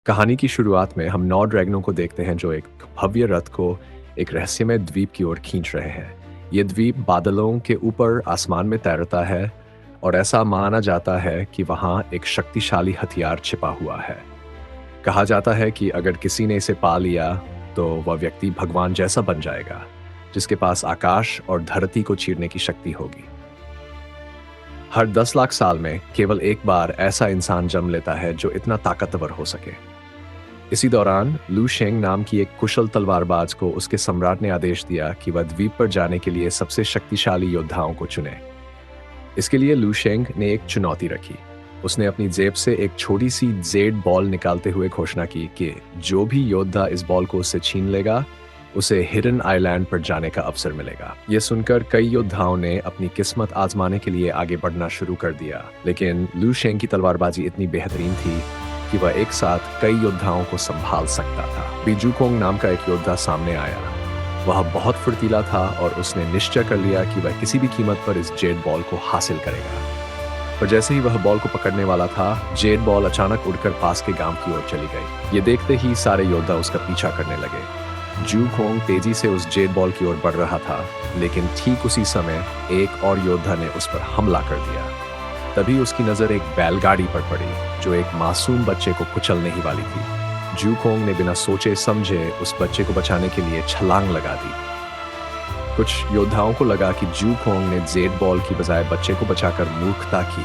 कहानी की शुरुआत में हम 9 ड्रैगनों को देखते हैं जो एक भव्य रथ को एक रहस्यमय द्वीप की ओर खींच रहे हैं। ये द्वीप बादलों के ऊपर आसमान में तैरता है और ऐसा माना जाता है कि वहाँ एक शक्तिशाली हथियार छिपा हुआ है। कहा जाता है कि अगर किसी ने इसे पा लिया तो वह व्यक्ति भगवान जैसा बन जाएगा, जिसके पास आकाश और धरती को चीरने की शक्ति होगी। हर 10 लाख साल में केवल एक बार ऐसा इंसान जन्म लेता है जो इतना ताकतवर हो सके। इसी दौरान लू शेंग नाम की एक कुशल तलवारबाज को उसके सम्राट ने आदेश दिया कि वह द्वीप पर जाने के लिए सबसे शक्तिशाली योद्धाओं को चुने। इसके लिए लू शेंग ने एक चुनौती रखी। उसने अपनी जेब से एक छोटी सी जेड बॉल निकालते हुए घोषणा की कि जो भी योद्धा इस बॉल को उससे छीन लेगा, उसे हिडन आइलैंड पर जाने का अवसर मिलेगा। यह सुनकर कई योद्धाओं ने अपनी किस्मत आजमाने के लिए आगे बढ़ना शुरू कर दिया, लेकिन लू शेंग की तलवारबाजी इतनी बेहतरीन थी कि वह एक साथ कई योद्धाओं को संभाल सकता था। बीजू कोंग नाम का एक योद्धा सामने आया। वह बहुत फुर्तीला था और उसने निश्चय कर लिया कि वह किसी भी कीमत पर इस जेड बॉल को हासिल करेगा। पर जैसे ही वह बॉल को पकड़ने वाला था, जेड बॉल अचानक उड़कर पास के गांव की ओर चली गई। ये देखते ही सारे योद्धा उसका पीछा करने लगे। जू कोंग तेजी से उस जेड बॉल की ओर बढ़ रहा था, लेकिन ठीक उसी समय एक और योद्धा ने उस पर हमला कर दिया। तभी उसकी नजर एक बैलगाड़ी पर पड़ी जो एक मासूम बच्चे को कुचलने ही वाली थी। जू कोंग ने बिना सोचे समझे उस बच्चे को बचाने के लिए छलांग लगा दी। कुछ योद्धाओं को लगा कि जू कोंग ने जेड बॉल की बजाय बच्चे को बचाकर मूर्खता की,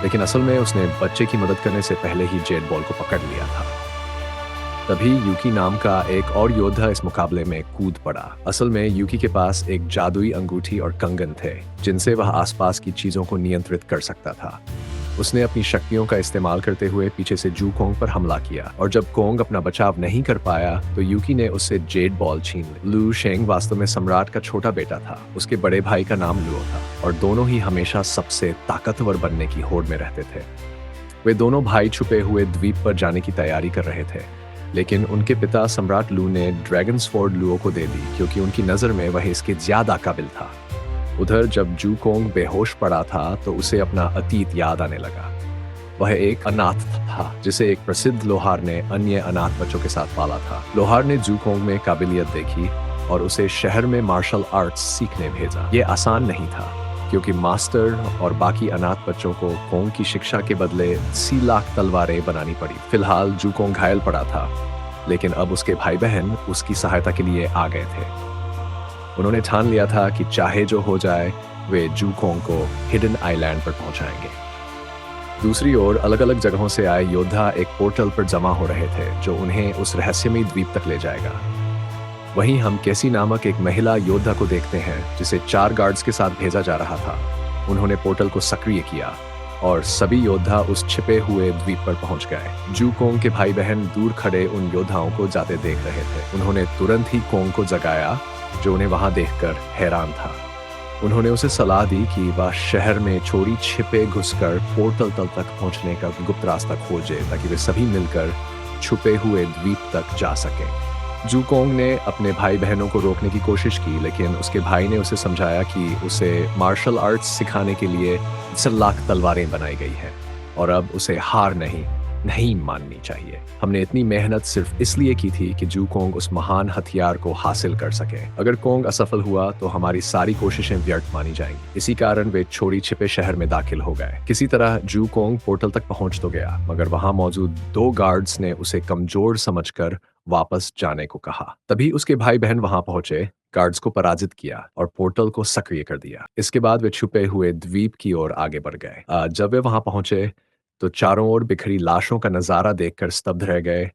लेकिन असल में उसने बच्चे की मदद करने से पहले ही जेड बॉल को पकड़ लिया था। तभी यूकी नाम का एक और योद्धा इस मुकाबले में कूद पड़ा। असल में यूकी के पास एक जादुई अंगूठी और कंगन थे, जिनसे वह आसपास की चीजों को नियंत्रित कर सकता था। उसने अपनी शक्तियों का इस्तेमाल करते हुए पीछे से जू कोंग पर हमला किया, और जब कोंग अपना बचाव नहीं कर पाया तो यूकी ने उससे जेड बॉल छीन ली। लू शेंग वास्तव में सम्राट का छोटा बेटा था। उसके बड़े भाई का नाम लुओ था और दोनों ही हमेशा सबसे ताकतवर बनने की होड़ में रहते थे। वे दोनों भाई छुपे हुए द्वीप पर जाने की तैयारी कर रहे थे, लेकिन उनके पिता सम्राट लू ने ड्रैगन स्वॉर्ड लुओ को दे दी क्योंकि उनकी नजर में वह इसके ज्यादा काबिल था। उधर जब जू कोंग बेहोश पड़ा था तो उसे अपना अतीत याद आने लगा। वह एक अनाथ था जिसे एक प्रसिद्ध लोहार ने अन्य अनाथ बच्चों के साथ पाला था। लोहार ने जू कोंग में काबिलियत देखी और उसे शहर में मार्शल आर्ट्स सीखने भेजा। ये आसान नहीं था क्योंकि मास्टर और बाकी अनाथ बच्चों को कोंग की शिक्षा के बदले 80 लाख तलवारें बनानी पड़ी। फिलहाल जू कोंग घायल पड़ा था, लेकिन अब उसके भाई बहन उसकी सहायता के लिए आ गए थे। उन्होंने ठान लिया था कि चाहे जो हो जाए, वे जू कोंग को हिडन आइलैंड पर पहुंचाएंगे। दूसरी ओर अलग अलग जगहों से आए योद्धा एक पोर्टल पर जमा हो रहे थे जो उन्हें उस रहस्यमयी द्वीप तक ले जाएगा। वहीं हम कैसी नामक एक महिला योद्धा को देखते हैं जिसे 4 गार्ड्स के साथ भेजा जा रहा था। उन्होंने पोर्टल को सक्रिय किया और सभी योद्धा उस छिपे हुए द्वीप पर पहुंच गए। जू कोंग के भाई बहन दूर खड़े उन योद्धाओं को जाते देख रहे थे। उन्होंने तुरंत ही कोंग को जगाया, जो उन्हें वहां देखकर हैरान था। उन्होंने उसे सलाह दी कि वह शहर में चोरी छिपे घुसकर पोर्टल तल तक पहुंचने का गुप्त रास्ता खोजे ताकि वे सभी मिलकर छुपे हुए द्वीप तक जा सकें। जू कोंग ने अपने भाई बहनों को रोकने की कोशिश की, लेकिन उसके भाई ने उसे समझाया कि उसे मार्शल आर्ट्स सिखाने के लिए 10 लाख तलवारें बनाई गई हैं और अब उसे हार नहीं माननी चाहिए। हमने इतनी मेहनत सिर्फ इसलिए की थी कि जू कोंग उस महान हथियार को हासिल कर सके। अगर कोंग असफल हुआ तो हमारी सारी कोशिशें व्यर्थ मानी जाएंगी। इसी कारण वे चोरी छिपे शहर में दाखिल हो गए। किसी तरह जू कोंग पोर्टल तक पहुंच तो गया, मगर वहां मौजूद 2 गार्ड्स ने उसे कमजोर समझकर वापस जाने को कहा। तभी उसके भाई बहन वहां पहुंचे, गार्ड्स को पराजित किया और पोर्टल को सक्रिय कर दिया। इसके बाद वे छुपे हुए द्वीप की ओर आगे बढ़ गए। जब वे वहां पहुंचे तो चारों ओर बिखरी लाशों का नजारा देखकर स्तब्ध रह गए।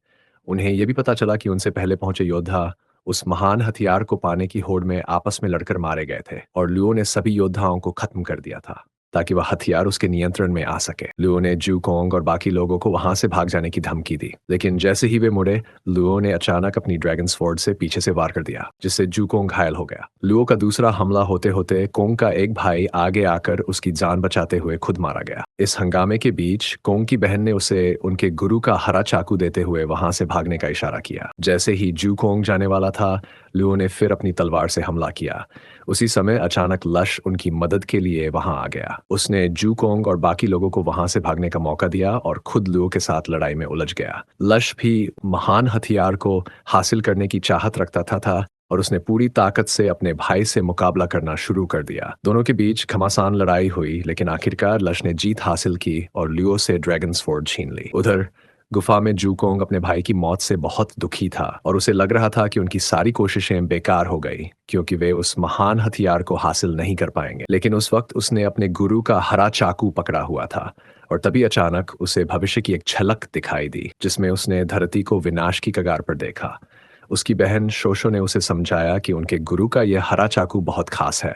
उन्हें यह भी पता चला कि उनसे पहले पहुंचे योद्धा उस महान हथियार को पाने की होड़ में आपस में लड़कर मारे गए थे और लुओ ने सभी योद्धाओं को खत्म कर दिया था ताकि वह हथियार उसके नियंत्रण में आ सके। लुओ ने जू कोंग और बाकी लोगों को वहां से भाग जाने की धमकी दी, लेकिन जैसे ही वे मुड़े, लुओ ने अचानक अपनी ड्रैगन स्वॉर्ड से पीछे से वार कर दिया, जिससे जू कोंग घायल हो गया। लुओ का दूसरा हमला होते होते कोंग का एक भाई आगे आकर उसकी जान बचाते हुए खुद मारा गया। इस हंगामे के बीच कोंग की बहन ने उसे उनके गुरु का हरा चाकू देते हुए वहां से भागने का इशारा किया। जैसे ही जू कोंग जाने वाला था, लुओ ने फिर अपनी तलवार से हमला किया। उसी समय अचानक लश उनकी मदद के लिए वहां आ गया। उसने जूकोंग और बाकी लोगों को वहां से भागने का मौका दिया और खुद लुओ के साथ लड़ाई में उलझ गया। लश भी महान हथियार को हासिल करने की चाहत रखता था और उसने पूरी ताकत से अपने भाई से मुकाबला करना शुरू कर दिया। दोनों के बीच घमासान लड़ाई हुई, लेकिन आखिरकार लश ने जीत हासिल की और लियो से ड्रैगन स्वॉर्ड छीन ली। उधर गुफा में जूकोंग अपने भाई की मौत से बहुत दुखी था और उसे लग रहा था कि उनकी सारी कोशिशें बेकार हो गई क्योंकि वे उस महान हथियार को हासिल नहीं कर पाएंगे। लेकिन उस वक्त उसने अपने गुरु का हरा चाकू पकड़ा हुआ था और तभी अचानक उसे भविष्य की एक झलक दिखाई दी जिसमें उसने धरती को विनाश की कगार पर देखा। उसकी बहन शोशो ने उसे समझाया कि उनके गुरु का यह हरा चाकू बहुत खास है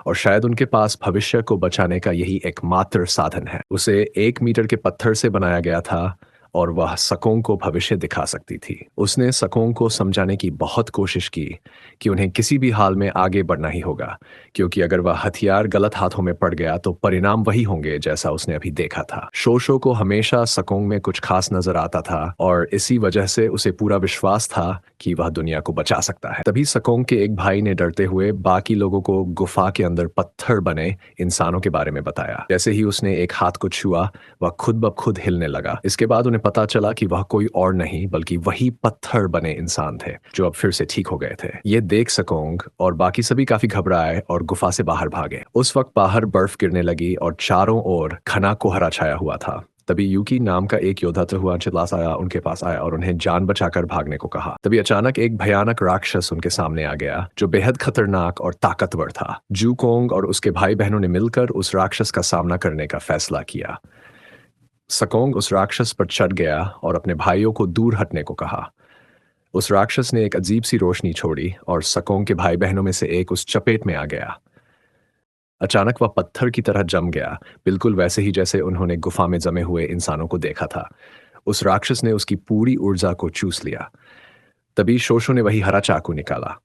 और शायद उनके पास भविष्य को बचाने का यही एकमात्र साधन है। उसे 1 मीटर के पत्थर से बनाया गया था और वह सकोंग को भविष्य दिखा सकती थी। उसने सकोंग को समझाने की बहुत कोशिश की कि उन्हें किसी भी हाल में आगे बढ़ना ही होगा, क्योंकि अगर वह हथियार गलत हाथों में पड़ गया तो परिणाम वही होंगे जैसा उसने अभी देखा था। शोशो को हमेशा सकोंग में कुछ खास नजर आता था और इसी वजह से उसे पूरा विश्वास था कि वह दुनिया को बचा सकता है। तभी सकोंग के एक भाई ने डरते हुए बाकी लोगों को गुफा के अंदर पत्थर बने इंसानों के बारे में बताया। जैसे ही उसने एक हाथ को छुआ, वह खुद ब खुद हिलने लगा। इसके बाद उन्हें पता चला कि वह कोई और नहीं बल्कि वही पत्थर बने इंसान थे जो अब फिर से ठीक हो गए थे। ये देख सकोंग और बाकी सभी काफी घबराए और गुफा से बाहर भागे। उस वक्त बाहर बर्फ गिरने लगी और चारों ओर घना कोहरा छाया हुआ था। तभी यूकी नाम का एक योद्धा हुआ चिल्लास आया, उनके पास आया और उन्हें जान बचाकर भागने को कहा। तभी अचानक एक भयानक राक्षस उनके सामने आ गया जो बेहद खतरनाक और ताकतवर था। जूकोंग और उसके भाई बहनों ने मिलकर उस राक्षस का सामना करने का फैसला किया। सकोंग उस राक्षस पर चढ़ गया और अपने भाइयों को दूर हटने को कहा। उस राक्षस ने एक अजीब सी रोशनी छोड़ी और सकोंग के भाई बहनों में से एक उस चपेट में आ गया। अचानक वह पत्थर की तरह जम गया, बिल्कुल वैसे ही जैसे उन्होंने गुफा में जमे हुए इंसानों को देखा था। उस राक्षस ने उसकी पूरी ऊर्जा को चूस लिया। तभी शोशो ने वही हरा चाकू निकाला।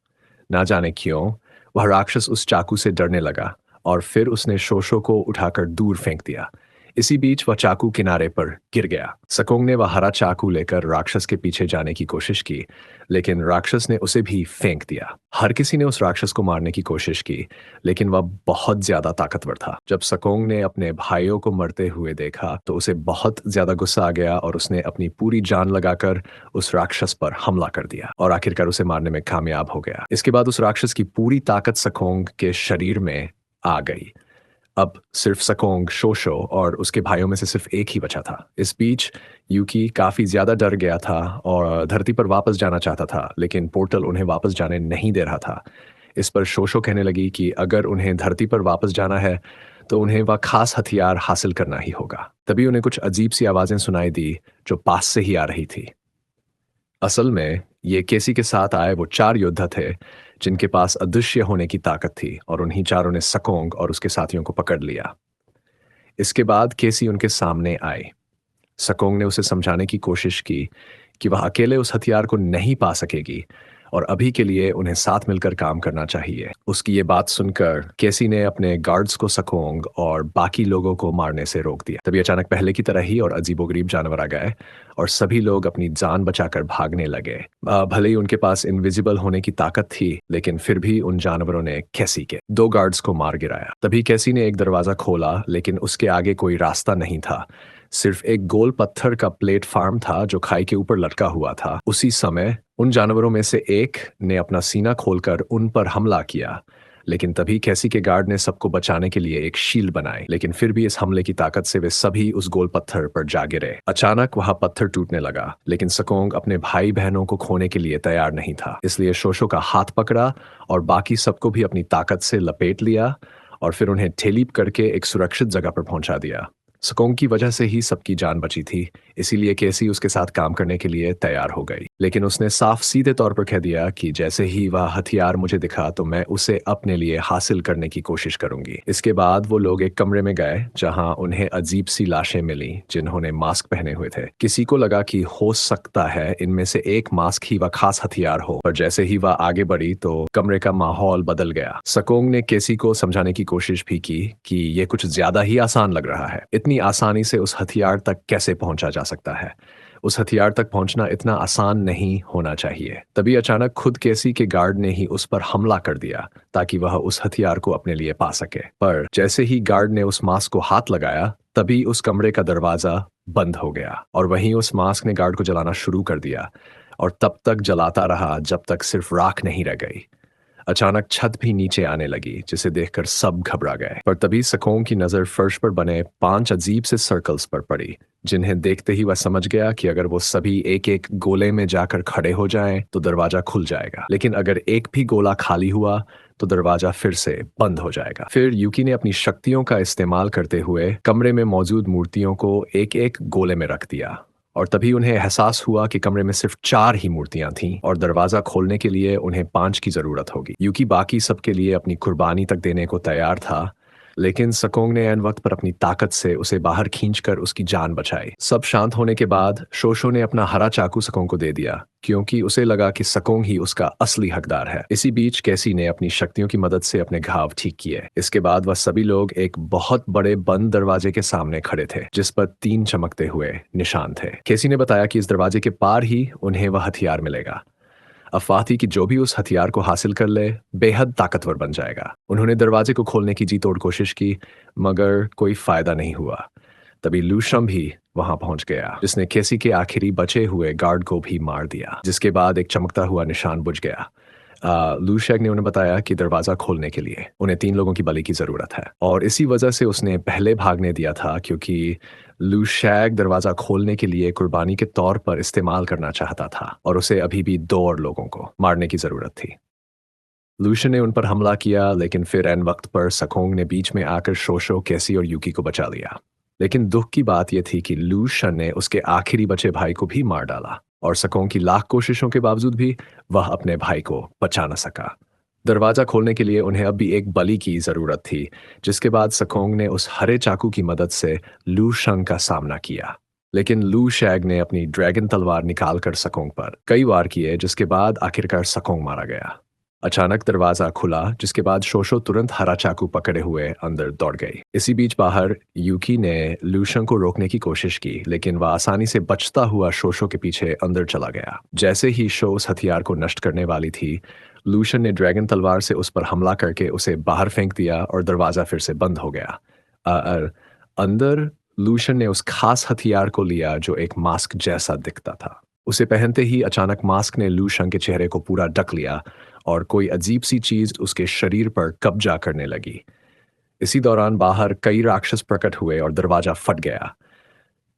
ना जाने क्यों वह राक्षस उस चाकू से डरने लगा और फिर उसने शोशो को उठाकर दूर फेंक दिया। इसी बीच वह चाकू किनारे पर गिर गया। सकोंग ने वह हरा चाकू लेकर राक्षस के पीछे जाने की कोशिश की, लेकिन राक्षस ने उसे भी फेंक दिया। हर किसी ने उस राक्षस को मारने की कोशिश की, लेकिन वह बहुत ज्यादा ताकतवर था। जब सकोंग ने अपने भाइयों को मरते हुए देखा तो उसे बहुत ज्यादा गुस्सा आ गया और उसने अपनी पूरी जान लगाकर उस राक्षस पर हमला कर दिया और आखिरकार उसे मारने में कामयाब हो गया। इसके बाद उस राक्षस की पूरी ताकत सकोंग के शरीर में आ गई। अब सिर्फ सकोंग, शोशो और उसके भाइयों में से सिर्फ एक ही बचा था। इस बीच यूकी काफी ज्यादा डर गया था और धरती पर वापस जाना चाहता था, लेकिन पोर्टल उन्हें वापस जाने नहीं दे रहा था। इस पर शोशो कहने लगी कि अगर उन्हें धरती पर वापस जाना है तो उन्हें वह खास हथियार हासिल करना ही होगा। तभी उन्हें कुछ अजीब सी आवाजें सुनाई दी जो पास से ही आ रही थी। असल में ये केसी के साथ आए वो 4 योद्धा थे जिनके पास अदृश्य होने की ताकत थी और उन्हीं चारों ने सकोंग और उसके साथियों को पकड़ लिया। इसके बाद केसी उनके सामने आई। सकोंग ने उसे समझाने की कोशिश की कि वह अकेले उस हथियार को नहीं पा सकेगी और अभी के लिए उन्हें साथ मिलकर काम करना चाहिए। उसकी ये बात सुनकर केसी ने अपने गार्ड्स को सकोंग और बाकी लोगों को मारने से रोक दिया। तभी अचानक पहले की तरह ही और अजीबोगरीब जानवर आ गए और सभी लोग अपनी जान बचाकर भागने लगे। भले ही उनके पास इनविजिबल होने की ताकत थी, लेकिन फिर भी उन जानवरों ने कैसी के 2 गार्ड्स को मार गिराया। तभी कैसी ने एक दरवाजा खोला, लेकिन उसके आगे कोई रास्ता नहीं था। सिर्फ एक गोल पत्थर का प्लेटफार्म था जो खाई के ऊपर लटका हुआ था। उसी समय उन जानवरों में से एक ने अपना सीना खोलकर उन पर हमला किया, लेकिन तभी कैसी के गार्ड ने सबको बचाने के लिए एक शील्ड बनाई, लेकिन फिर भी इस हमले की ताकत से वे सभी उस गोल पत्थर पर जा गिरे। अचानक वहां पत्थर टूटने लगा, लेकिन सकोंग अपने भाई बहनों को खोने के लिए तैयार नहीं था। इसलिए शोशो का हाथ पकड़ा और बाकी सबको भी अपनी ताकत से लपेट लिया और फिर उन्हें ठेलीप करके एक सुरक्षित जगह पर पहुंचा दिया। सकोंग की वजह से ही सबकी जान बची थी, इसीलिए केसी उसके साथ काम करने के लिए तैयार हो गई। लेकिन उसने साफ सीधे तौर पर कह दिया कि जैसे ही वह हथियार मुझे दिखा तो मैं उसे अपने लिए हासिल करने की कोशिश करूंगी। इसके बाद वो लोग एक कमरे में गए जहां उन्हें अजीब सी लाशें मिली जिन्होंने मास्क पहने हुए थे। किसी को लगा कि हो सकता है इनमें से एक मास्क ही वह खास हथियार हो, पर जैसे ही वह आगे बढ़ी तो कमरे का माहौल बदल गया। सकोंग ने केसी को समझाने की कोशिश भी की कि ये कुछ ज्यादा ही आसान लग रहा है। इतनी आसानी से उस हथियार तक कैसे पहुंचा जा सकता है। उस हथियार तक पहुंचना इतना आसान नहीं होना चाहिए। तभी अचानक खुद केसी के गार्ड ने ही उस पर हमला कर दिया ताकि वह उस हथियार को अपने लिए पा सके। पर जैसे ही गार्ड ने उस मास्क को हाथ लगाया, तभी उस कमरे का दरवाजा बंद हो गया और वहीं उस मास्क ने गार्ड को जलाना शुरू कर दिया और तब तक जलाता रहा जब तक सिर्फ राख नहीं रह गई। अचानक छत भी नीचे आने लगी, जिसे देखकर सब घबरा गए। पर तभी सकोंग की नजर फर्श पर बने 5 अजीब से सर्कल्स पर पड़ी, जिन्हें देखते ही वह समझ गया कि अगर वो सभी एक एक गोले में जाकर खड़े हो जाएं तो दरवाजा खुल जाएगा, लेकिन अगर एक भी गोला खाली हुआ तो दरवाजा फिर से बंद हो जाएगा। फिर यूकी ने अपनी शक्तियों का इस्तेमाल करते हुए कमरे में मौजूद मूर्तियों को एक एक गोले में रख दिया और तभी उन्हें एहसास हुआ कि कमरे में सिर्फ 4 ही मूर्तियां थीं और दरवाजा खोलने के लिए उन्हें 5 की जरूरत होगी। यूकी बाकी सबके लिए अपनी कुर्बानी तक देने को तैयार था, लेकिन सकोंग ने ऐन वक्त पर अपनी ताकत से उसे बाहर खींचकर उसकी जान बचाई। सब शांत होने के बाद शोशो ने अपना हरा चाकू सकोंग को दे दिया, क्योंकि उसे लगा कि सकोंग ही उसका असली हकदार है। इसी बीच कैसी ने अपनी शक्तियों की मदद से अपने घाव ठीक किए। इसके बाद वह सभी लोग एक बहुत बड़े बंद दरवाजे के सामने खड़े थे, जिस पर 3 चमकते हुए निशान थे। कैसी ने बताया कि इस दरवाजे के पार ही उन्हें वह हथियार मिलेगा। अफवाह थी कि जो भी उस हथियार को हासिल कर ले बेहद ताकतवर बन जाएगा। उन्होंने दरवाजे को खोलने की जी तोड़ कोशिश की, मगर कोई फायदा नहीं हुआ। तभी लूशम भी वहां पहुंच गया, जिसने केसी के आखिरी बचे हुए गार्ड को भी मार दिया, जिसके बाद एक चमकता हुआ निशान बुझ गया। लू शैग ने उन्हें बताया कि दरवाजा खोलने के लिए उन्हें 3 लोगों की बलि की जरूरत है और इसी वजह से उसने पहले भागने दिया था, क्योंकि लू शैग दरवाजा खोलने के लिए कुर्बानी के तौर पर इस्तेमाल करना चाहता था और उसे अभी भी 2 और लोगों को मारने की जरूरत थी। लूशन ने उन पर हमला किया, लेकिन फिर एन वक्त पर सकोंग ने बीच में आकर शोशो, कैसी और यूकी को बचा लिया। लेकिन दुख की बात यह थी कि लूशन ने उसके आखिरी बचे भाई को भी मार डाला और सकोंग की लाख कोशिशों के बावजूद भी वह अपने भाई को बचा न सका। दरवाजा खोलने के लिए उन्हें अब भी एक बलि की जरूरत थी, जिसके बाद सकोंग ने उस हरे चाकू की मदद से लू शंग का सामना किया। लेकिन लू शैग ने अपनी ड्रैगन तलवार निकालकर सकोंग पर कई वार किए, जिसके बाद आखिरकार सकोंग मारा गया। अचानक दरवाजा खुला, जिसके बाद शोशो तुरंत हरा चाकू पकड़े हुए अंदर दौड़ गई। इसी बीच बाहर यूकी ने लूशंग को रोकने की कोशिश की, लेकिन वह आसानी से बचता हुआ शोशो के पीछे अंदर चला गया। जैसे ही शो उस हथियार को नष्ट करने वाली थी, लूशन ने ड्रैगन तलवार से उस पर हमला करके उसे बाहर फेंक दिया और दरवाजा फिर से बंद हो गया। अंदर लूशन ने उस खास हथियार को लिया जो एक मास्क जैसा दिखता था। उसे पहनते ही अचानक मास्क ने लूशंग के चेहरे को पूरा ढक लिया और कोई अजीब सी चीज उसके शरीर पर कब्जा करने लगी। इसी दौरान बाहर कई राक्षस प्रकट हुए और दरवाजा फट गया।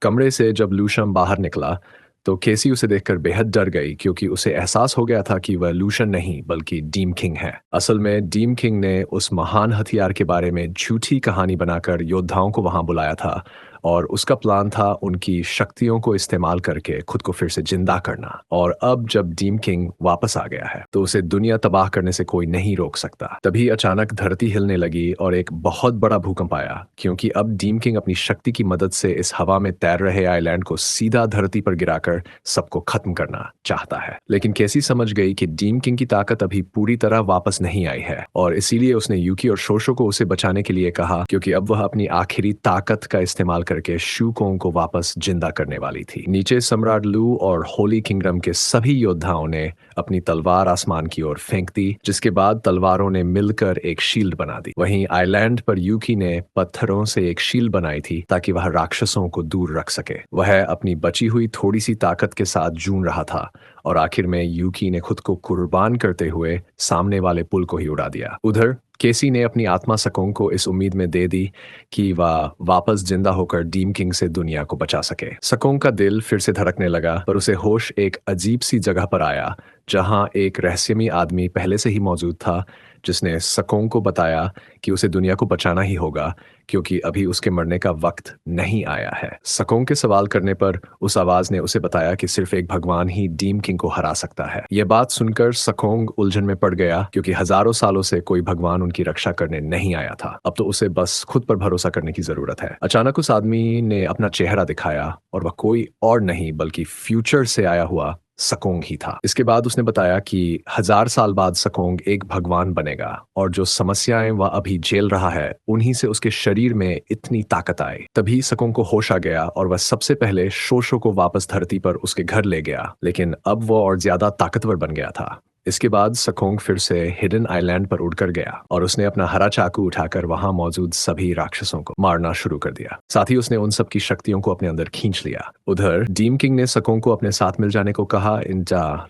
कमरे से जब लूशम बाहर निकला तो केसी उसे देखकर बेहद डर गई, क्योंकि उसे एहसास हो गया था कि वह लूशन नहीं बल्कि डीम किंग है। असल में डीम किंग ने उस महान हथियार के बारे में झूठी कहानी बनाकर योद्धाओं को वहां बुलाया था और उसका प्लान था उनकी शक्तियों को इस्तेमाल करके खुद को फिर से जिंदा करना। और अब जब डीम किंग वापस आ गया है तो उसे दुनिया तबाह करने से कोई नहीं रोक सकता। तभी अचानक धरती हिलने लगी और एक बहुत बड़ा भूकंप आया, क्योंकि अब डीम किंग अपनी शक्ति की मदद से इस हवा में तैर रहे आइलैंड को सीधा धरती पर गिराकर सबको खत्म करना चाहता है। लेकिन कैसी समझ गई कि डीम किंग की ताकत अभी पूरी तरह वापस नहीं आई है और इसीलिए उसने यूकी और शोशो को उसे बचाने के लिए कहा, क्योंकि अब वह अपनी आखिरी ताकत का इस्तेमाल करके शूकोंग को वापस जिंदा करने वाली थी। नीचे सम्राट लू और होली किंगडम के सभी योद्धाओं ने अपनी तलवार आसमान की ओर फेंक दी, जिसके बाद तलवारों ने मिलकर एक शील्ड बना दी। वहीं आइलैंड पर यूकी ने पत्थरों से एक शील्ड बनाई थी ताकि वह राक्षसों को दूर रख सके। वह अपनी बची हुई थोड़ी सी ताकत के साथ जूझ रहा था और आखिर में यूकी ने खुद को कुर्बान करते हुए सामने वाले पुल को ही उड़ा दिया। उधर केसी ने अपनी आत्मा सकोंग को इस उम्मीद में दे दी कि वह वापस जिंदा होकर डीम किंग से दुनिया को बचा सके। सकोंग का दिल फिर से धड़कने लगा, पर उसे होश एक अजीब सी जगह पर आया जहां एक रहस्यमयी आदमी पहले से ही मौजूद था, जिसने सकोंग को बताया कि उसे दुनिया को बचाना ही होगा, क्योंकि अभी उसके मरने का वक्त नहीं आया है। सकोंग के सवाल करने पर उस आवाज ने उसे बताया कि सिर्फ एक भगवान ही डीम किंग को हरा सकता है। यह बात सुनकर सकोंग उलझन में पड़ गया, क्योंकि हजारों सालों से कोई भगवान उनकी रक्षा करने नहीं आया था। अब तो उसे बस खुद पर भरोसा करने की जरूरत है। अचानक उस आदमी ने अपना चेहरा दिखाया और वह कोई और नहीं बल्कि फ्यूचर से आया हुआ सकोंग ही था। इसके बाद उसने बताया कि 1000 साल बाद सकोंग एक भगवान बनेगा और जो समस्याएं वह अभी झेल रहा है उन्हीं से उसके शरीर में इतनी ताकत आई। तभी सकोंग को होश आ गया और वह सबसे पहले शोशो को वापस धरती पर उसके घर ले गया, लेकिन अब वो और ज्यादा ताकतवर बन गया था। इसके बाद सकोंग फिर से हिडन आइलैंड पर उड़कर गया और उसने अपना हरा चाकू उठाकर वहां मौजूद सभी राक्षसों को मारना शुरू कर दिया। साथ ही उसने उन सब की शक्तियों को अपने अंदर खींच लिया। उधर डीम किंग ने सकोंग को अपने साथ मिल जाने को कहा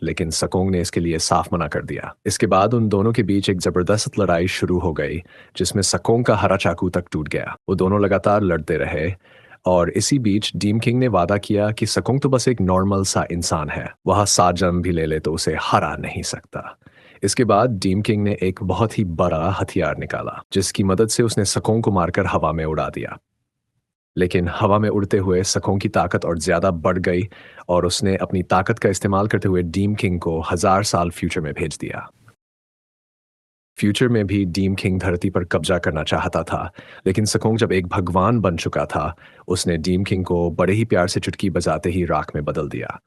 लेकिन सकोंग ने इसके लिए साफ मना कर दिया। इसके बाद उन दोनों के बीच एक जबरदस्त लड़ाई शुरू हो गई जिसमें सकोंग का हरा चाकू तक टूट गया। वो दोनों लगातार लड़ते रहे और इसी बीच डीम किंग ने वादा किया कि सकोंग तो बस एक नॉर्मल सा इंसान है, वह 7 जन्म भी ले ले तो उसे हरा नहीं सकता। इसके बाद डीम किंग ने एक बहुत ही बड़ा हथियार निकाला जिसकी मदद से उसने सकोंग को मारकर हवा में उड़ा दिया। लेकिन हवा में उड़ते हुए सकोंग की ताकत और ज्यादा बढ़ गई और उसने अपनी ताकत का इस्तेमाल करते हुए डीम किंग को 1000 साल फ्यूचर में भेज दिया। फ्यूचर में भी डीम किंग धरती पर कब्जा करना चाहता था, लेकिन सकोंग जब एक भगवान बन चुका था, उसने डीम किंग को बड़े ही प्यार से चुटकी बजाते ही राख में बदल दिया।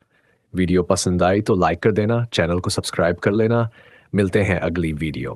वीडियो पसंद आई तो लाइक कर देना, चैनल को सब्सक्राइब कर लेना। मिलते हैं अगली वीडियो।